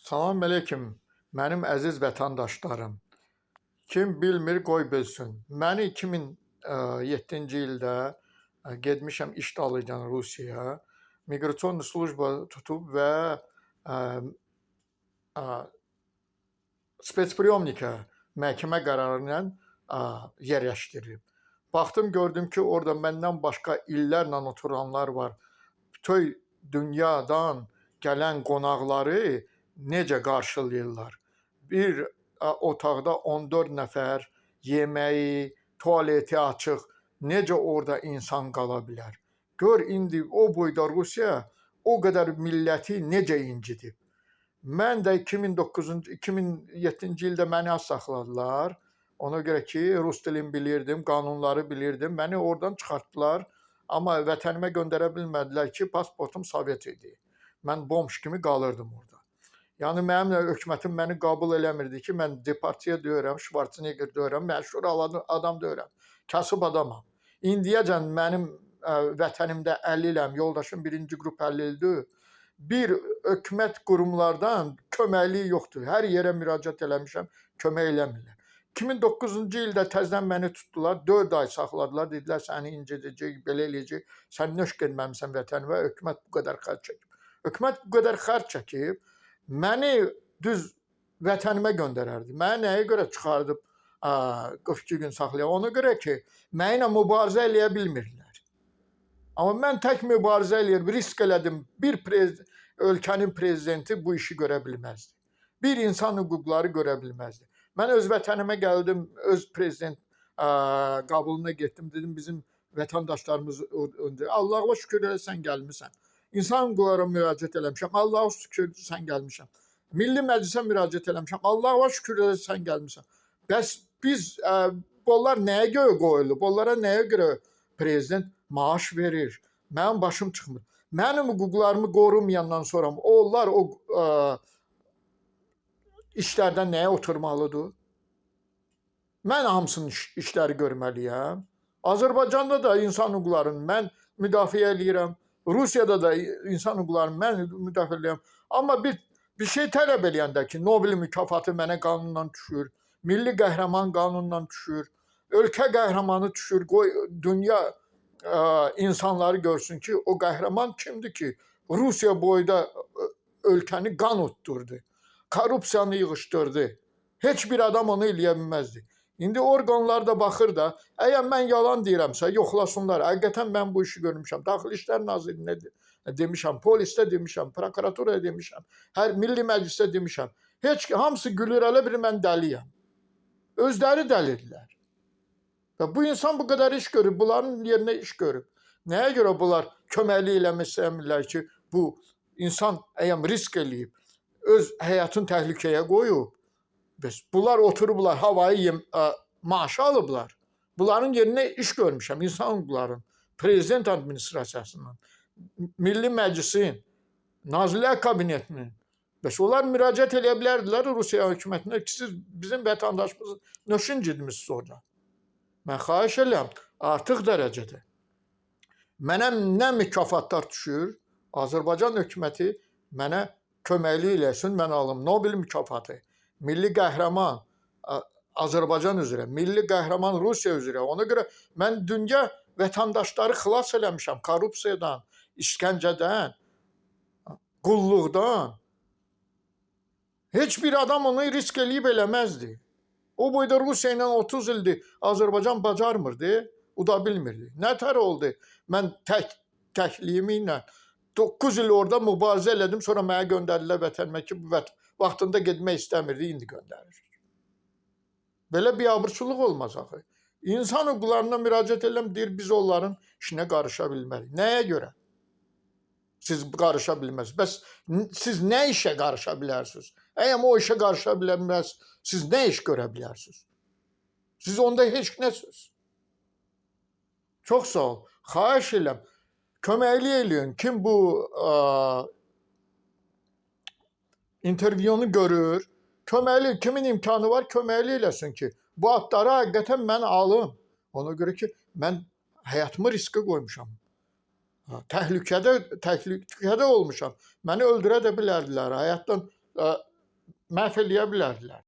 Salam əleykum, mənim əziz vətəndaşlarım. Kim bilmir, qoy bilsin. Məni 2007-ci ildə getmişəm iş dalıycan Rusiyaya. Miqrasiyon slujba tutub və spetspriyomnika məhkəmə qərarı ilə yerləşdirilib. Baxdım, gördüm ki, orada məndən başqa illərlə oturanlar var. Bütün dünyadan gələn qonaqları necə qarşılayırlar? Bir otaqda 14 nəfər, yeməyi, tualeti açıq, necə orada insan qala bilər? Gör, indi o boyda Rusiya o qədər milləti necə incidib? Mən də 2007-ci ildə məni saxladılar. Ona görə ki, rus dilini bilirdim, qanunları bilirdim. Məni oradan çıxartdılar. Amma vətənimə göndərə bilmədilər ki, pasportum Sovet idi. Mən bomж kimi qalırdım orada. Yəni, mənim hökumətim məni qəbul eləmirdi ki, mən departiya deyirəm, Schwarzenegger deyirəm, məşhur adam deyirəm, kasıb adamam. İndiyəcən mənim vətənimdə 50 iləm, yoldaşım birinci qrup 50 ildir. Bir hökumət qurumlardan köməkliyi yoxdur. Hər yerə müraciət eləmişəm, kömək eləmirlər. 2009-cu ildə təzdən məni tutdular, 4 ay saxladılar, dedilər səni incidəcək, belə eləyəcək, sən nöşq etməmisən vətənimə, hökumət bu qədər xərc çəkib. Hökumət bu qədər xərc çəkib, məni düz vətənimə göndərərdi. Məni nəyə görə çıxardıb 42 gün saxlayaq? Ona görə ki, mənimlə mübarizə eləyə bilmirlər. Amma mən tək mübarizə eləyir, risk elədim. Bir ölkənin prezidenti bu işi görə bilməzdi. Bir insan hüquqları görə bilməzdi. Mən öz vətənimə gəldim, öz prezident qəbuluna getdim, dedim bizim vətəndaşlarımız öndə. Allah'a şükür elə sən gəlmisən. İnsan hüquqlara müraciət eləmişəm, Allah'a şükür sən gəlmişəm. Milli Məclisə müraciət eləmişəm, Allah'a şükür elə sən gəlmisən. Bəs biz, bunlar nəyə görə qoyulub? Onlara nəyə görə prezident maaş verir? Mənim başım çıxmır. Mənim hüquqlarımı qorumayandan sonra onlar o işlərdən nəyə oturmalıdır? Mən hamısının işləri görməliyəm. Azərbaycanda da insan hüquqlarını mən müdafiə eləyirəm. Rusiyada da insan hüquqlarını mən müdafiə eləyirəm. Amma bir şey tələb eləyəndə ki, Nobel mükafatı mənə qanundan düşür, milli qəhrəman qanundan düşür, ölkə qəhrəmanı düşür, qoy dünya insanları görsün ki, o qəhrəman kimdir ki, Rusiya boyda ölkəni qan utdurdu. Korrupsiyanı yığışdırdı. Heç bir adam onu eləyə bilməzdi. İndi orqanlar da baxır da, əgər mən yalan deyirəmsə, yoxlasınlar. Həqiqətən mən bu işi görmüşəm. Daxili İşlər Nazirliyində demişəm, polisdə demişəm, prokuraturaya demişəm, hər Milli Məclisdə demişəm. Heç hamısı gülür, elə bir mən dəliyəm. Özləri dəlidirlər. Və bu insan bu qədər iş görüb, bunların yerinə iş görüb. Nəyə görə bunlar köməklik eləmək istəmirlər ki, bu insan əgər risk eləyib, öz həyatını təhlükəyə qoyub, bunlar oturublar, havayı maaşı alıblar. Bunların yerinə iş görmüşəm, insan hüquqlarının, prezident administrasiyasının, Milli Məclisin, Nazirlər Kabinetinin. Bəs onlar müraciət eləyə bilərdilər Rusiya hökumətinə ki, siz bizim vətəndaşımızı nöş incidmişsiniz orada. Mən xahiş edirəm, artıq dərəcədə. Mənə nə mükafatlar düşür, Azərbaycan hökuməti mənə köməklik eləsin, mən alım Nobel mükafatı, milli qəhrəman Azərbaycan üzrə, milli qəhrəman Rusiya üzrə. Ona görə mən dünya vətəndaşları xilas eləmişəm korrupsiyadan, işgəncədən, qulluqdan. Heç bir adam onu risk eləyib eləməzdi. O boyda Rusiya ilə 30 ildir Azərbaycan bacarmırdı, o da bilmirdi. Nətər oldu? Mən təkliyimi ilə 9 il orada mübarizə elədim, sonra mənə göndərdilər vətənimə ki, vaxtında getmək istəmirdi, indi göndərir. Belə biabırçılıq olmaz axı. İnsan hüquqlarına müraciət edirəm, deyir, biz onların işinə qarışa bilmərik. Nəyə görə? Siz qarışa bilməzsiniz. Bəs siz nə işə qarışa bilərsiniz? Əgər o işə qarışa bilməzsiniz, siz nə iş görə bilərsiniz? Siz onda heç nəsiniz. Çox sağ ol. Xahiş edirəm. Köməkli eləyin. Kim bu intervyunu görür, köməkli, kimin imkanı var, köməkli eləsin ki, bu adları həqiqətən mən alım. Ona görə ki, mən həyatımı riskə qoymuşam. Təhlükədə olmuşam. Məni öldürə də bilərdilər. Həyatdan məhv eləyə bilərdilər.